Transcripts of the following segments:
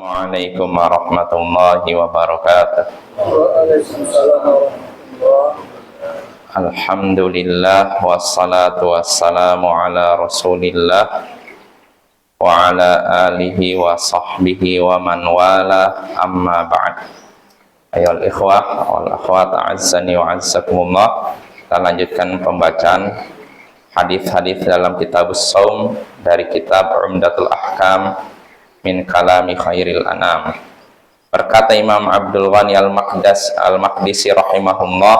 Assalamualaikum warahmatullahi wabarakatuh. Waalaikumsalam warahmatullahi. Alhamdulillah wassalatu wassalamu ala Rasulillah wa ala alihi wa sahbihi wa man wala, amma ba'd. Ayyuhal ikhwah wal akhwat, a'azzani wa a'azzakumullah. Kita lanjutkan pembacaan hadis-hadis dalam kitabus shaum dari kitab Umdatul Ahkam min kalami khairil anam. Berkata Imam Abdul Ghani al-Maqdisi rahimahullah,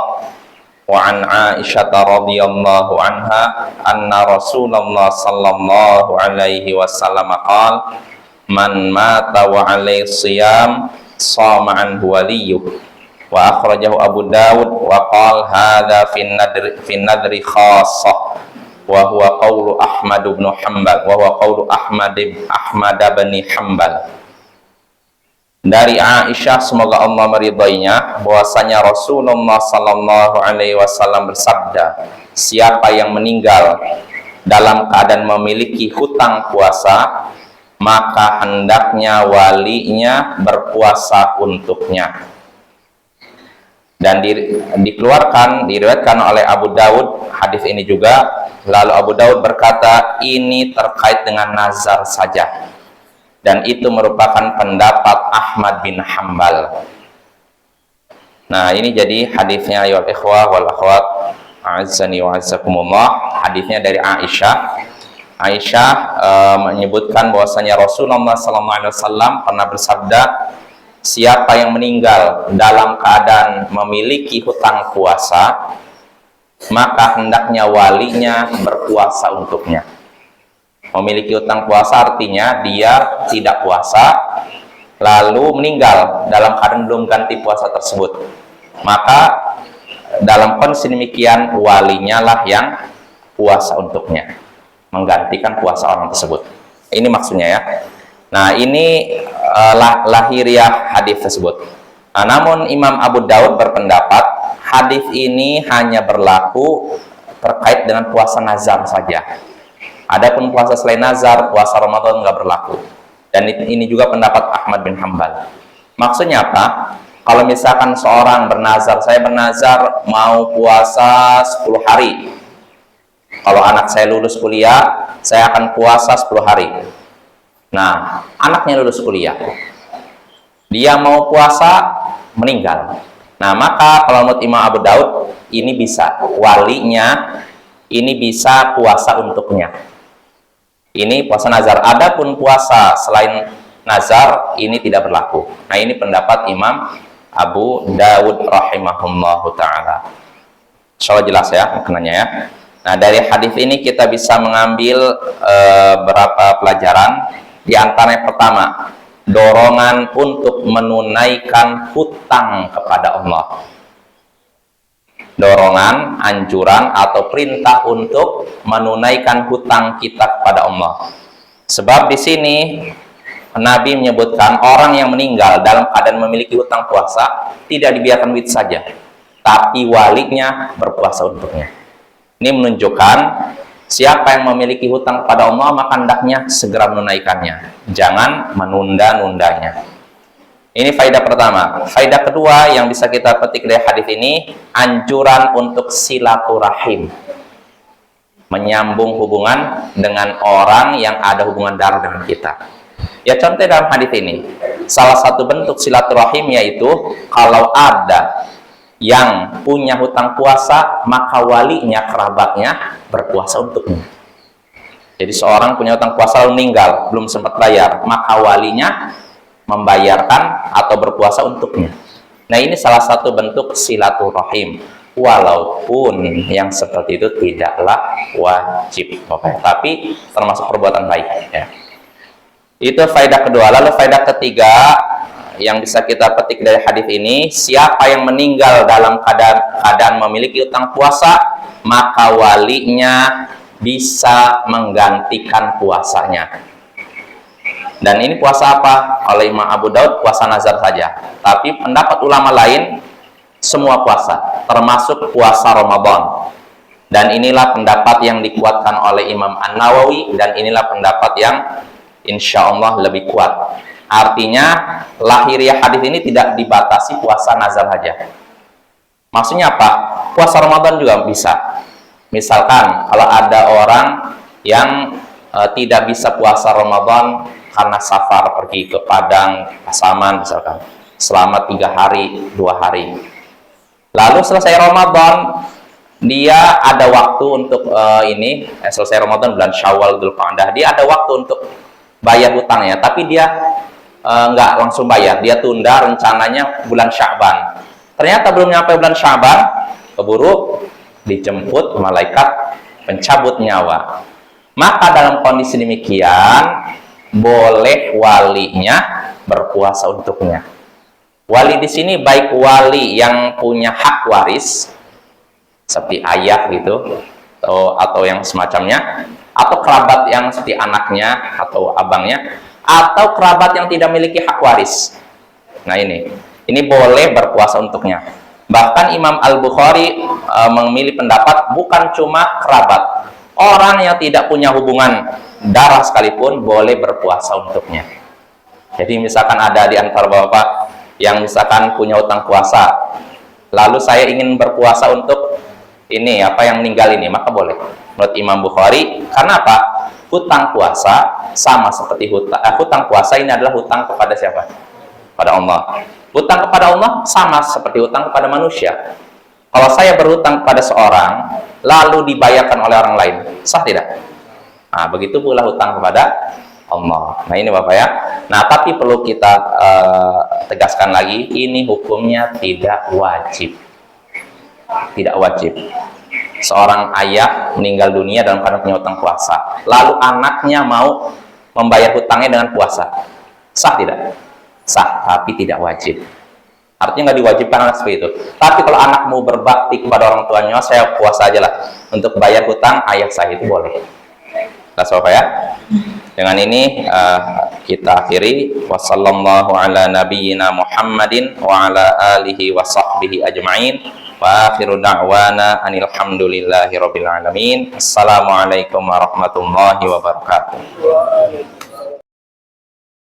wa an Aisyah radhiyallahu anha anna Rasulullah sallallahu alaihi wasallam qala man mata wa alaihi shiyam shama anhu waliyuh, wa akhrajahu Abu Dawud wa qala hadza fi nadri khassah wa huwa qaulu Ahmad bin Hanbal wa huwa qaulu Ahmad bin Hanbal. Dari Aisyah, semoga Allah meridainya, bahwasanya Rasulullah sallallahu alaihi wasallam bersabda, siapa yang meninggal dalam keadaan memiliki hutang puasa, maka hendaknya walinya berpuasa untuknya. Dan diriwayatkan oleh Abu Dawud hadis ini juga. Lalu Abu Dawud berkata, ini terkait dengan nazar saja, dan itu merupakan pendapat Ahmad bin Hanbal. Nah, ini jadi hadisnya ya ikhwah wal akhwat, a'azzani wa a'azzakumullah. Hadisnya dari Aisyah. Aisyah menyebutkan bahwasanya Rasulullah SAW pernah bersabda, siapa yang meninggal dalam keadaan memiliki hutang puasa, maka hendaknya walinya berpuasa untuknya. Memiliki hutang puasa artinya dia tidak puasa lalu meninggal dalam keadaan belum ganti puasa tersebut, maka dalam kondisi demikian walinya lah yang puasa untuknya, menggantikan puasa orang tersebut. Ini maksudnya ya. Nah, ini lahiriah hadis tersebut. Nah, namun Imam Abu Dawud berpendapat hadis ini hanya berlaku terkait dengan puasa nazar saja. Adapun puasa selain nazar, puasa Ramadan nggak berlaku. Dan ini juga pendapat Ahmad bin Hanbal. Maksudnya apa? Kalau misalkan seorang bernazar, saya bernazar mau puasa 10 hari. Kalau anak saya lulus kuliah, saya akan puasa 10 hari. Nah, anaknya lulus kuliah, dia mau puasa, meninggal. Nah, maka kalau menurut Imam Abu Daud, ini bisa, walinya ini bisa puasa untuknya. Ini puasa nazar. Adapun puasa selain nazar, ini tidak berlaku. Nah, ini pendapat Imam Abu Dawud rahimahullahu ta'ala. Insyaallah jelas ya makanannya ya. Nah, dari hadis ini kita bisa mengambil beberapa pelajaran. Di antaranya pertama, dorongan untuk menunaikan hutang kepada Allah. Dorongan, anjuran atau perintah untuk menunaikan hutang kita kepada Allah. Sebab di sini Nabi menyebutkan orang yang meninggal dalam keadaan memiliki hutang puasa tidak dibiarkan begitu saja, tapi walinya berpuasa untuknya. Ini menunjukkan siapa yang memiliki hutang kepada Allah, maka hendaknya segera menunaikannya. Jangan menunda-nundanya. Ini faedah pertama. Faedah kedua yang bisa kita petik dari hadis ini, anjuran untuk silaturahim. Menyambung hubungan dengan orang yang ada hubungan darah dengan kita. Ya, contoh dalam hadis ini, salah satu bentuk silaturahim yaitu kalau ada yang punya hutang puasa, maka walinya, kerabatnya berpuasa untuknya. Jadi seorang punya hutang puasa lalu meninggal, belum sempat bayar, maka walinya membayarkan atau berpuasa untuknya. Nah, ini salah satu bentuk silaturahim, walaupun yang seperti itu tidaklah wajib, tapi termasuk perbuatan baik ya. Itu faedah kedua. Lalu faedah ketiga yang bisa kita petik dari hadis ini, siapa yang meninggal dalam keadaan memiliki hutang puasa, maka walinya bisa menggantikan puasanya. Dan ini puasa apa? Oleh Imam Abu Daud, puasa nazar saja. Tapi pendapat ulama lain, semua puasa, termasuk puasa Ramadan. Dan inilah pendapat yang dikuatkan oleh Imam An-Nawawi, dan inilah pendapat yang insya Allah lebih kuat. Artinya lahiriah hadis ini tidak dibatasi puasa nazar saja. Maksudnya apa? Puasa Ramadan juga bisa. Misalkan kalau ada orang yang tidak bisa puasa Ramadan karena safar pergi ke Padang, Pasaman misalkan, selama 3 hari, 2 hari. Lalu selesai Ramadan, dia ada waktu untuk selesai Ramadan bulan Syawal, Dzulqa'dah, dia ada waktu untuk bayar hutangnya, tapi dia nggak langsung bayar, dia tunda, rencananya bulan Sya'ban. Ternyata belum nyampe bulan Sya'ban, keburu dijemput malaikat pencabut nyawa. Maka dalam kondisi demikian, boleh walinya berpuasa untuknya. Wali di sini baik wali yang punya hak waris, seperti ayah gitu, atau yang semacamnya, atau kerabat yang seperti anaknya atau abangnya, atau kerabat yang tidak memiliki hak waris. Nah ini boleh berpuasa untuknya. Bahkan Imam Al-Bukhari memilih pendapat bukan cuma kerabat, orang yang tidak punya hubungan darah sekalipun boleh berpuasa untuknya. Jadi misalkan ada di antara bapak yang misalkan punya hutang puasa, lalu saya ingin berpuasa untuk ini yang meninggal ini, maka boleh menurut Imam Bukhari. Karena apa? Hutang puasa sama seperti hutang puasa ini adalah hutang kepada siapa? Pada Allah. Hutang kepada Allah sama seperti hutang kepada manusia. Kalau saya berhutang kepada seorang lalu dibayarkan oleh orang lain, sah tidak? Nah, begitu pula hutang kepada Allah. Nah, ini Bapak ya. Nah, tapi perlu kita tegaskan lagi, ini hukumnya tidak wajib. Tidak wajib. Seorang ayah meninggal dunia dalam keadaan punya hutang puasa, lalu anaknya mau membayar hutangnya dengan puasa, sah tidak? Sah, tapi tidak wajib. Artinya nggak diwajibkan anak seperti itu. Tapi kalau anak mau berbakti kepada orang tuanya, saya puasa aja lah untuk bayar hutang ayah saya, itu boleh. Nah, Bapak ya. Dengan ini kita akhiri. Wassallallahu ala nabiyyina Muhammadin wa ala alihi wa sahbihi ajma'in. Wa akhiru da'wana anil hamdulillahi rabbil alamin. Assalamualaikum warahmatullahi wabarakatuh.